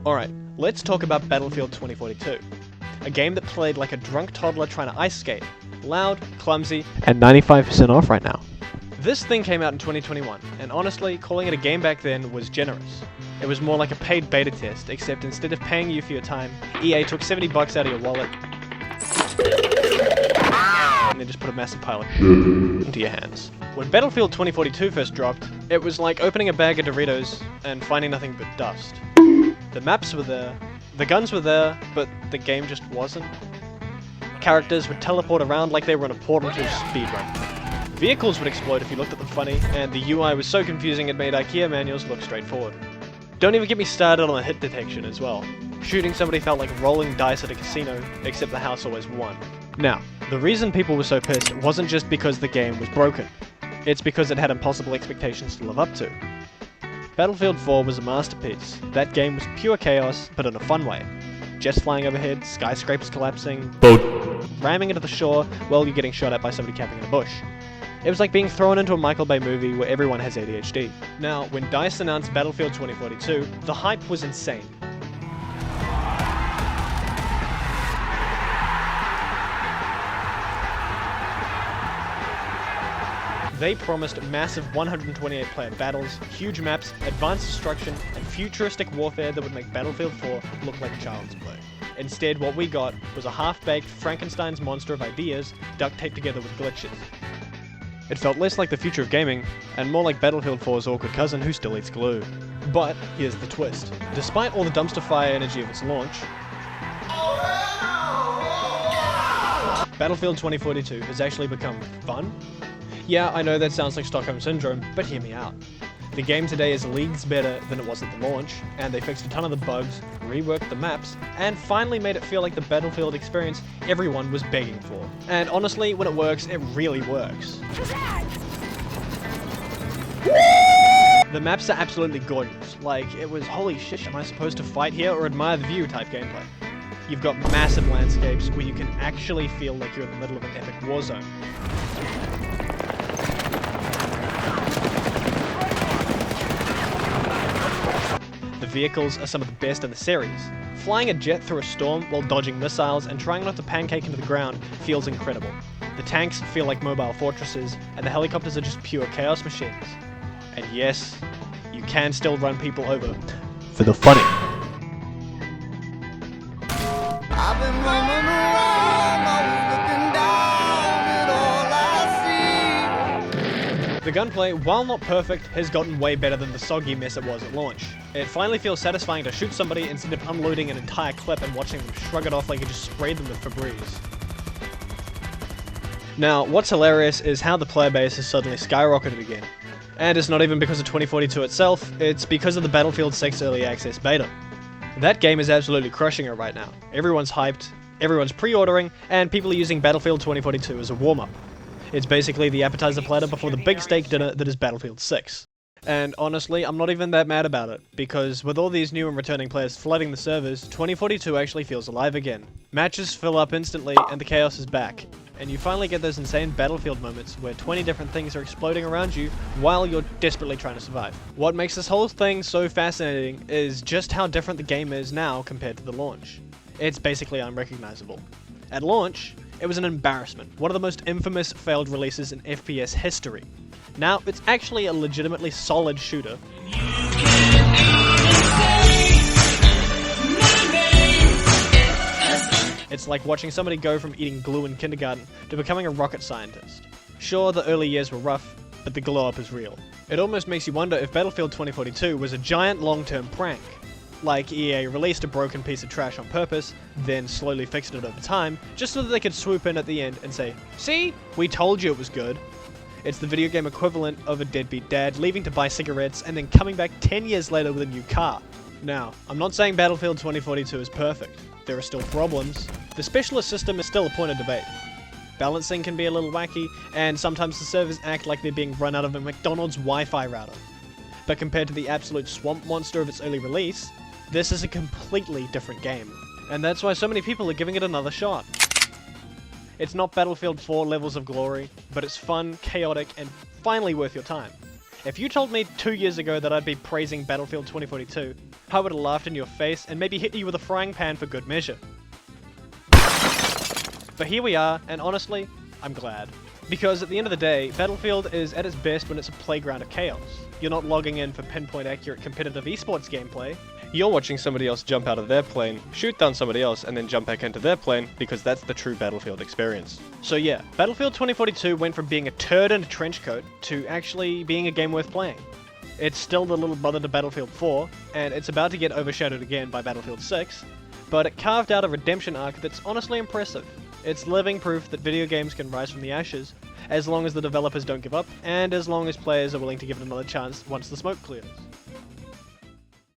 Alright, let's talk about Battlefield 2042. A game that played like a drunk toddler trying to ice skate. Loud, clumsy, and 95% off right now. This thing came out in 2021, and honestly, calling it a game back then was generous. It was more like a paid beta test, except instead of paying you for your time, EA took $70 out of your wallet and then just put a massive pile of into your hands. When Battlefield 2042 first dropped, it was like opening a bag of Doritos and finding nothing but dust. The maps were there, the guns were there, but the game just wasn't. Characters would teleport around like they were on a Portal 2 speedrun. Vehicles would explode if you looked at them funny, and the UI was so confusing it made IKEA manuals look straightforward. Don't even get me started on the hit detection as well. Shooting somebody felt like rolling dice at a casino, except the house always won. Now, the reason people were so pissed wasn't just because the game was broken. It's because it had impossible expectations to live up to. Battlefield 4 was a masterpiece. That game was pure chaos, but in a fun way. Jets flying overhead, skyscrapers collapsing, ramming into the shore while you're getting shot at by somebody camping in a bush. It was like being thrown into a Michael Bay movie where everyone has ADHD. Now, when DICE announced Battlefield 2042, the hype was insane. They promised massive 128-player battles, huge maps, advanced destruction, and futuristic warfare that would make Battlefield 4 look like child's play. Instead, what we got was a half-baked Frankenstein's monster of ideas duct-taped together with glitches. It felt less like the future of gaming, and more like Battlefield 4's awkward cousin who still eats glue. But here's the twist. Despite all the dumpster fire energy of its launch, Battlefield 2042 has actually become fun. Yeah, I know that sounds like Stockholm Syndrome, but hear me out. The game today is leagues better than it was at the launch, and they fixed a ton of the bugs, reworked the maps, and finally made it feel like the Battlefield experience everyone was begging for. And honestly, when it works, it really works. The maps are absolutely gorgeous. Like, it was holy shit, am I supposed to fight here or admire the view type gameplay. You've got massive landscapes where you can actually feel like you're in the middle of an epic war zone. The vehicles are some of the best in the series. Flying a jet through a storm while dodging missiles and trying not to pancake into the ground feels incredible. The tanks feel like mobile fortresses, and the helicopters are just pure chaos machines. And yes, you can still run people over for the funny. I've been running around, always looking down at all I see. The gunplay, while not perfect, has gotten way better than the soggy mess it was at launch. It finally feels satisfying to shoot somebody instead of unloading an entire clip and watching them shrug it off like you just sprayed them with Febreze. Now, what's hilarious is how the player base has suddenly skyrocketed again. And it's not even because of 2042 itself, it's because of the Battlefield 6 Early Access Beta. That game is absolutely crushing it right now. Everyone's hyped, everyone's pre-ordering, and people are using Battlefield 2042 as a warm-up. It's basically the appetizer platter before the big steak dinner that is Battlefield 6. And honestly, I'm not even that mad about it, because with all these new and returning players flooding the servers, 2042 actually feels alive again. Matches fill up instantly, and the chaos is back. And you finally get those insane Battlefield moments where 20 different things are exploding around you while you're desperately trying to survive. What makes this whole thing so fascinating is just how different the game is now compared to the launch. It's basically unrecognizable. At launch, it was an embarrassment, one of the most infamous failed releases in FPS history. Now, it's actually a legitimately solid shooter. It's like watching somebody go from eating glue in kindergarten to becoming a rocket scientist. Sure, the early years were rough, but the glow up is real. It almost makes you wonder if Battlefield 2042 was a giant long-term prank. Like EA released a broken piece of trash on purpose, then slowly fixed it over time, just so that they could swoop in at the end and say, "See? We told you it was good." It's the video game equivalent of a deadbeat dad leaving to buy cigarettes and then coming back 10 years later with a new car. Now, I'm not saying Battlefield 2042 is perfect. There are still problems. The specialist system is still a point of debate. Balancing can be a little wacky, and sometimes the servers act like they're being run out of a McDonald's Wi-Fi router. But compared to the absolute swamp monster of its early release, this is a completely different game. And that's why so many people are giving it another shot. It's not Battlefield 4 levels of glory, but it's fun, chaotic, and finally worth your time. If you told me 2 years ago that I'd be praising Battlefield 2042, I would have laughed in your face and maybe hit you with a frying pan for good measure. But here we are, and honestly, I'm glad. Because at the end of the day, Battlefield is at its best when it's a playground of chaos. You're not logging in for pinpoint accurate competitive esports gameplay. You're watching somebody else jump out of their plane, shoot down somebody else, and then jump back into their plane, because that's the true Battlefield experience. So yeah, Battlefield 2042 went from being a turd in a trench coat to actually being a game worth playing. It's still the little brother to Battlefield 4, and it's about to get overshadowed again by Battlefield 6, but it carved out a redemption arc that's honestly impressive. It's living proof that video games can rise from the ashes, as long as the developers don't give up, and as long as players are willing to give it another chance once the smoke clears.